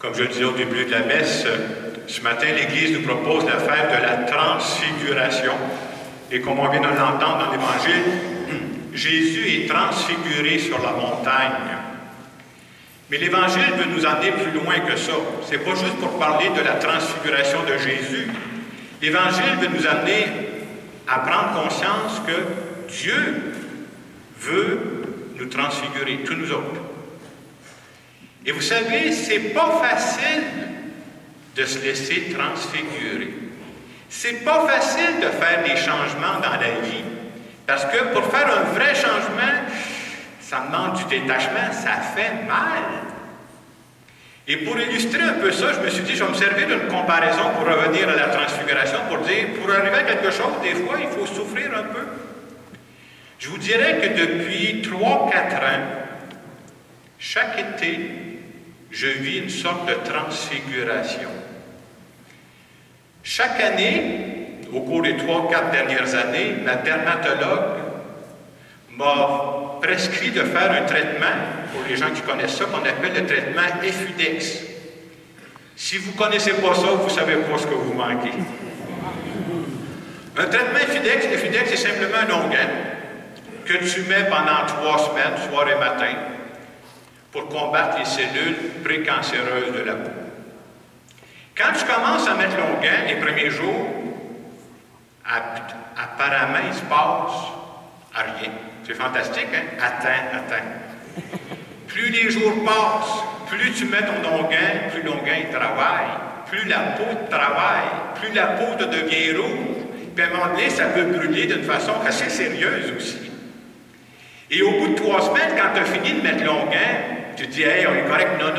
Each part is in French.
Comme je le disais au début de la messe, ce matin, l'Église nous propose la fête de la transfiguration. Et comme on vient de l'entendre dans l'Évangile, Jésus est transfiguré sur la montagne. Mais l'Évangile veut nous emmener plus loin que ça. Ce n'est pas juste pour parler de la transfiguration de Jésus. L'Évangile veut nous amener à prendre conscience que Dieu veut nous transfigurer, tous nous autres. Et vous savez, c'est pas facile de se laisser transfigurer. C'est pas facile de faire des changements dans la vie. Parce que pour faire un vrai changement, ça demande du détachement, ça fait mal. Et pour illustrer un peu ça, je me suis dit, je vais me servir d'une comparaison pour revenir à la transfiguration, pour dire, pour arriver à quelque chose, des fois, il faut souffrir un peu. Je vous dirais que depuis 3-4 ans, chaque été, je vis une sorte de transfiguration. Chaque année, au cours des 3-4 dernières années, ma dermatologue m'a prescrit de faire un traitement, pour les gens qui connaissent ça, qu'on appelle le traitement Effudex. Si vous ne connaissez pas ça, vous ne savez pas ce que vous manquez. Un traitement Effudex, c'est simplement un onguent que tu mets pendant 3 semaines, soir et matin, pour combattre les cellules précancéreuses de la peau. Quand tu commences à mettre l'onguent les premiers jours, apparemment, il se passe à rien. C'est fantastique, hein? Attends. Plus les jours passent, plus tu mets ton onguent, plus l'onguent travaille, plus la peau travaille, plus la peau te devient rouge. Puis à un moment donné, ça peut brûler d'une façon assez sérieuse aussi. Et au bout de 3 semaines, quand tu as fini de mettre l'onguent, tu te dis, hey, on est correct. Non.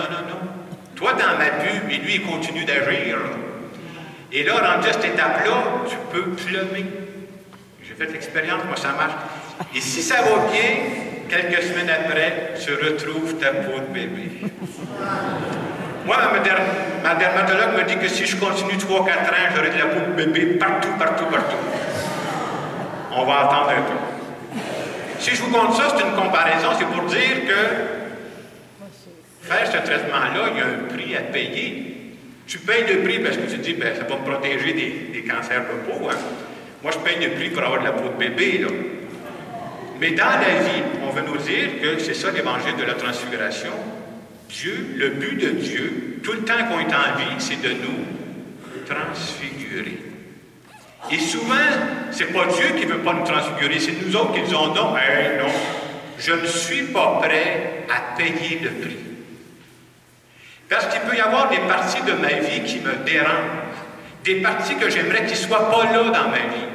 Toi, t'en as bu, mais lui, il continue d'agir. Et là, rendu à cette étape-là, tu peux pleumer. J'ai fait l'expérience, moi, ça marche. Et si ça va bien, quelques semaines après, tu retrouves ta peau de bébé. Moi, ma dermatologue me dit que si je continue 3-4 ans, j'aurai de la peau de bébé partout. On va attendre un peu. Si je vous compte ça, c'est une comparaison, c'est pour dire que faire ce traitement-là, il y a un prix à payer. Tu payes le prix parce que tu te dis, ben, ça va me protéger des cancers de peau. Hein? Moi, je paye le prix pour avoir de la peau de bébé. Là. Mais dans la vie, on veut nous dire que c'est ça l'évangile de la transfiguration. Dieu, le but de Dieu, tout le temps qu'on est en vie, c'est de nous transfigurer. Et souvent, c'est pas Dieu qui ne veut pas nous transfigurer, c'est nous autres qui disons non, non, je ne suis pas prêt à payer le prix. Parce qu'il peut y avoir des parties de ma vie qui me dérangent, des parties que j'aimerais qu'ils ne soient pas là dans ma vie.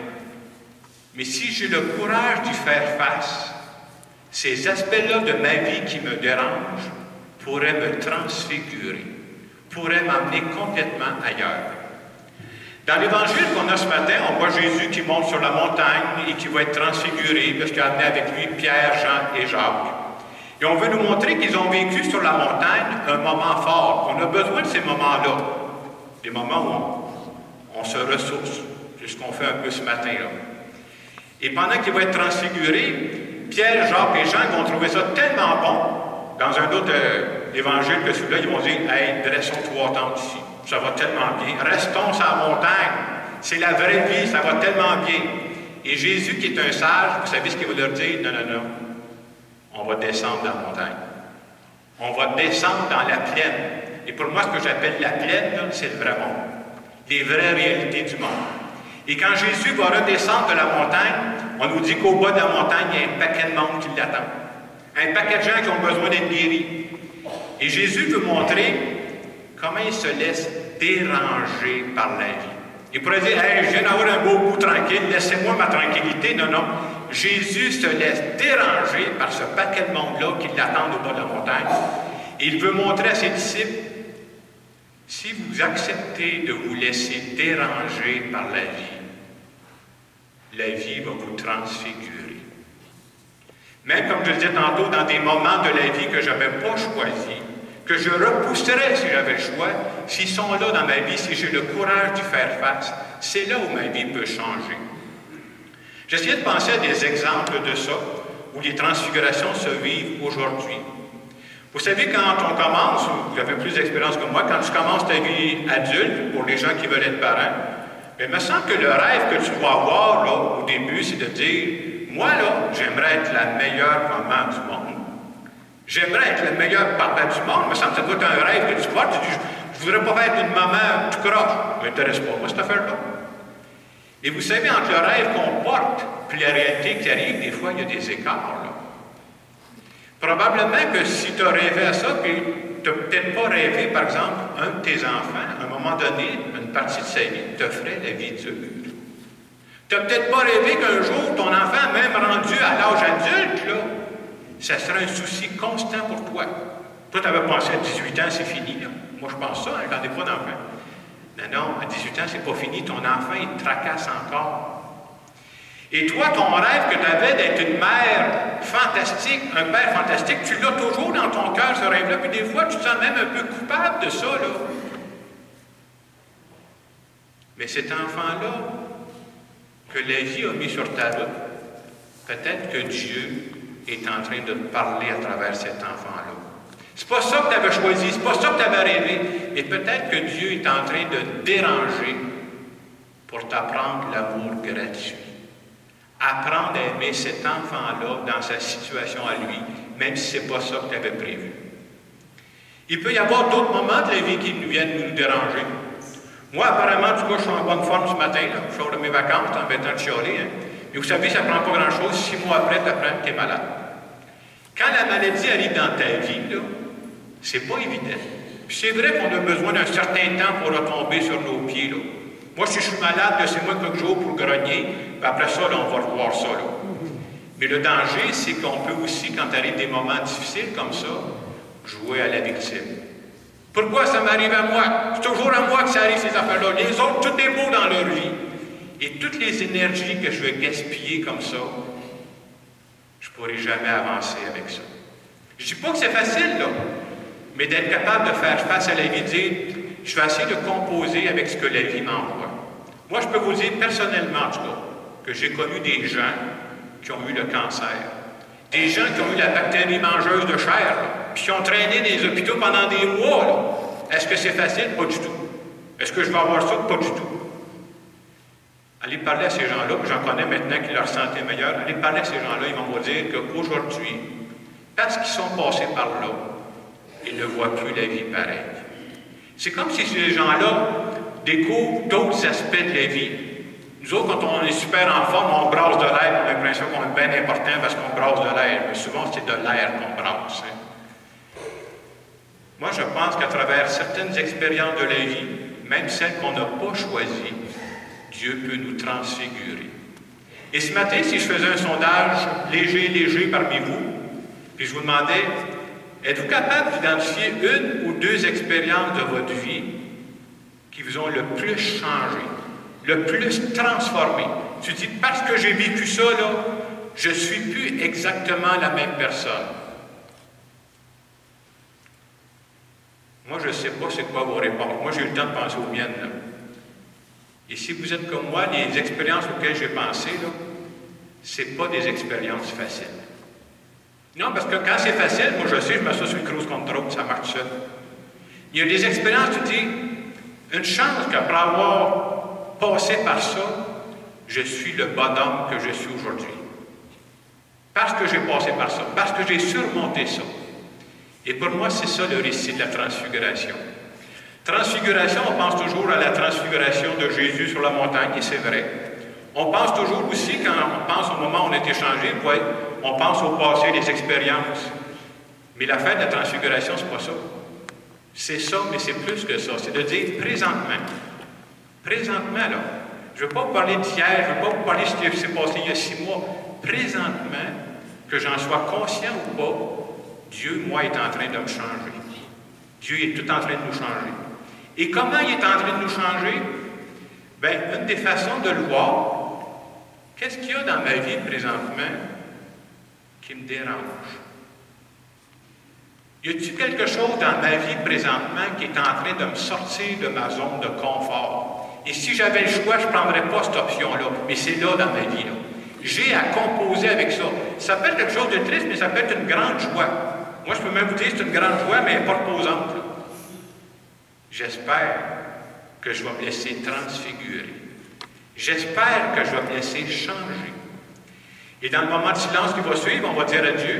Mais si j'ai le courage d'y faire face, ces aspects-là de ma vie qui me dérangent pourraient me transfigurer, pourraient m'emmener complètement ailleurs. Dans l'Évangile qu'on a ce matin, on voit Jésus qui monte sur la montagne et qui va être transfiguré parce qu'il a amené avec lui Pierre, Jean et Jacques. Et on veut nous montrer qu'ils ont vécu sur la montagne un moment fort. On a besoin de ces moments-là, des moments où on se ressource. C'est ce qu'on fait un peu ce matin-là. Et pendant qu'il va être transfiguré, Pierre, Jacques et Jean vont trouver ça tellement bon, dans un autre évangile que celui-là, ils vont dire « Hey, dressons 3 tentes ici. Ça va tellement bien. Restons sur la montagne. C'est la vraie vie, ça va tellement bien. » Et Jésus, qui est un sage, vous savez ce qu'il va leur dire? Non. On va descendre dans la montagne. On va descendre dans la plaine. Et pour moi, ce que j'appelle la plaine, c'est le vrai monde. Les vraies réalités du monde. Et quand Jésus va redescendre de la montagne, on nous dit qu'au bas de la montagne, il y a un paquet de monde qui l'attend. Un paquet de gens qui ont besoin d'être guéris. Et Jésus veut montrer comment il se laisse déranger par la vie. Il pourrait dire, hey, je viens d'avoir un beau bout tranquille, laissez-moi ma tranquillité. Non. Jésus se laisse déranger par ce paquet de monde-là qui l'attend au bas de la montagne. Et il veut montrer à ses disciples, si vous acceptez de vous laisser déranger par la vie va vous transfigurer. Même comme je le disais tantôt, dans des moments de la vie que je n'avais pas choisis, que je repousserais si j'avais le choix, s'ils sont là dans ma vie, si j'ai le courage d'y faire face, c'est là où ma vie peut changer. J'essayais de penser à des exemples de ça, où les transfigurations se vivent aujourd'hui. Vous savez, quand on commence, ou vous avez plus d'expérience que moi, quand tu commences ta vie adulte, pour les gens qui veulent être parents, bien, il me semble que le rêve que tu dois avoir là, au début, c'est de dire, moi, là, j'aimerais être la meilleure maman du monde. J'aimerais être le meilleur papa du monde. Il me semble que ça doit être un rêve que tu portes. Tu dis, je ne voudrais pas être une maman tout croche. Ça ne m'intéresse pas, moi, cette affaire-là. Et vous savez, entre le rêve qu'on porte et la réalité qui arrive, des fois, il y a des écarts, là. Probablement que si tu as rêvé à ça, puis tu n'as peut-être pas rêvé, par exemple, un de tes enfants, à un moment donné, une partie de sa vie, te ferait la vie dure. Tu n'as peut-être pas rêvé qu'un jour, ton enfant, même rendu à l'âge adulte, là, ça sera un souci constant pour toi. Toi, tu avais pensé à 18 ans, c'est fini, là. Moi, je pense ça, hein, j'en ai pas d'enfant. Non, à 18 ans, c'est pas fini, ton enfant, il te tracasse encore. Et toi, ton rêve que tu avais d'être une mère fantastique, un père fantastique, tu l'as toujours dans ton cœur, ce rêve-là, puis des fois, tu te sens même un peu coupable de ça, là. Mais cet enfant-là, que la vie a mis sur ta route, peut-être que Dieu est en train de te parler à travers cet enfant-là. C'est pas ça que tu avais choisi, c'est pas ça que tu avais rêvé, mais peut-être que Dieu est en train de te déranger pour t'apprendre l'amour gratuit. Apprendre à aimer cet enfant-là dans sa situation à lui, même si ce n'est pas ça que tu avais prévu. Il peut y avoir d'autres moments de la vie qui viennent nous déranger. Moi, apparemment, en tout cas, je suis en bonne forme ce matin, là. Je sors de mes vacances en m'étant de chialer. Hein. Mais vous savez, ça ne prend pas grand-chose. 6 mois après, tu apprends que tu es malade. Quand la maladie arrive dans ta vie, là, c'est pas évident. Puis c'est vrai qu'on a besoin d'un certain temps pour retomber sur nos pieds, là. Moi, si je suis malade, laissez-moi quelques jours pour grogner, puis après ça, là, on va revoir ça, là. Mais le danger, c'est qu'on peut aussi, quand arrive des moments difficiles comme ça, jouer à la victime. Pourquoi ça m'arrive à moi? C'est toujours à moi que ça arrive, ces affaires-là. Les autres, tout est beau dans leur vie. Et toutes les énergies que je vais gaspiller comme ça, je ne pourrai jamais avancer avec ça. Je ne dis pas que c'est facile, là, mais d'être capable de faire face à la vie, de dire, je vais essayer de composer avec ce que la vie m'envoie. Moi, je peux vous dire personnellement, en tout cas, que j'ai connu des gens qui ont eu le cancer, des gens qui ont eu la bactérie mangeuse de chair, là, puis qui ont traîné dans les hôpitaux pendant des mois. Là. Est-ce que c'est facile? Pas du tout. Est-ce que je vais avoir ça? Pas du tout. Allez parler à ces gens-là, puis j'en connais maintenant qui leur santé est meilleure, allez parler à ces gens-là, ils vont vous dire qu'aujourd'hui, parce qu'ils sont passés par là, ils ne voient plus la vie pareille. C'est comme si ces gens-là découvrent d'autres aspects de la vie. Nous autres, quand on est super en forme, on brasse de l'air, on a l'impression qu'on est bien important parce qu'on brasse de l'air. Mais souvent, c'est de l'air qu'on brasse. Hein. Moi, je pense qu'à travers certaines expériences de la vie, même celles qu'on n'a pas choisies, Dieu peut nous transfigurer. Et ce matin, si je faisais un sondage léger parmi vous, puis je vous demandais, êtes-vous capable d'identifier une ou deux expériences de votre vie qui vous ont le plus changé, le plus transformé? Tu dis, parce que j'ai vécu ça, là, je ne suis plus exactement la même personne. Moi, je ne sais pas c'est quoi vos réponses. Moi, j'ai eu le temps de penser aux miennes, là. Et si vous êtes comme moi, les expériences auxquelles j'ai pensé, là, ce n'est pas des expériences faciles. Non, parce que quand c'est facile, moi je sais, je mets ça sur le cruise control, ça marche seul. Il y a des expériences, tu dis, une chance qu'après avoir passé par ça, je suis le bonhomme que je suis aujourd'hui. Parce que j'ai passé par ça, parce que j'ai surmonté ça. Et pour moi, c'est ça le récit de la transfiguration. Transfiguration, on pense toujours à la transfiguration de Jésus sur la montagne, et c'est vrai. On pense toujours aussi, quand on pense au moment où on a été changé, on pense au passé, les expériences. Mais la fin de la transfiguration, c'est pas ça. C'est ça, mais c'est plus que ça. C'est de dire présentement. Présentement, là. Je ne veux pas vous parler d'hier, je ne veux pas vous parler de ce qui s'est passé il y a 6 mois. Présentement, que j'en sois conscient ou pas, Dieu, moi, est en train de me changer. Dieu est tout en train de nous changer. Et comment il est en train de nous changer? Bien, une des façons de le voir, qu'est-ce qu'il y a dans ma vie présentement qui me dérange? Y a-t-il quelque chose dans ma vie présentement qui est en train de me sortir de ma zone de confort? Et si j'avais le choix, je ne prendrais pas cette option-là. Mais c'est là dans ma vie. J'ai à composer avec ça. Ça peut être quelque chose de triste, mais ça peut être une grande joie. Moi, je peux même vous dire que c'est une grande joie, mais pas reposante. J'espère que je vais me laisser transfigurer. J'espère que je vais me laisser changer. Et dans le moment de silence qui va suivre, on va dire à Dieu,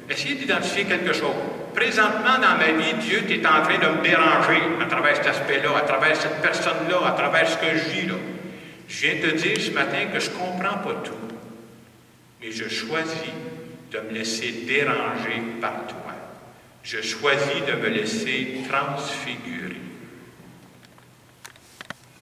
essayez d'identifier quelque chose. Présentement, dans ma vie, Dieu, tu es en train de me déranger à travers cet aspect-là, à travers cette personne-là, à travers ce que je vis là. Je viens te dire ce matin que je ne comprends pas tout, mais je choisis de me laisser déranger par toi. Je choisis de me laisser transfigurer.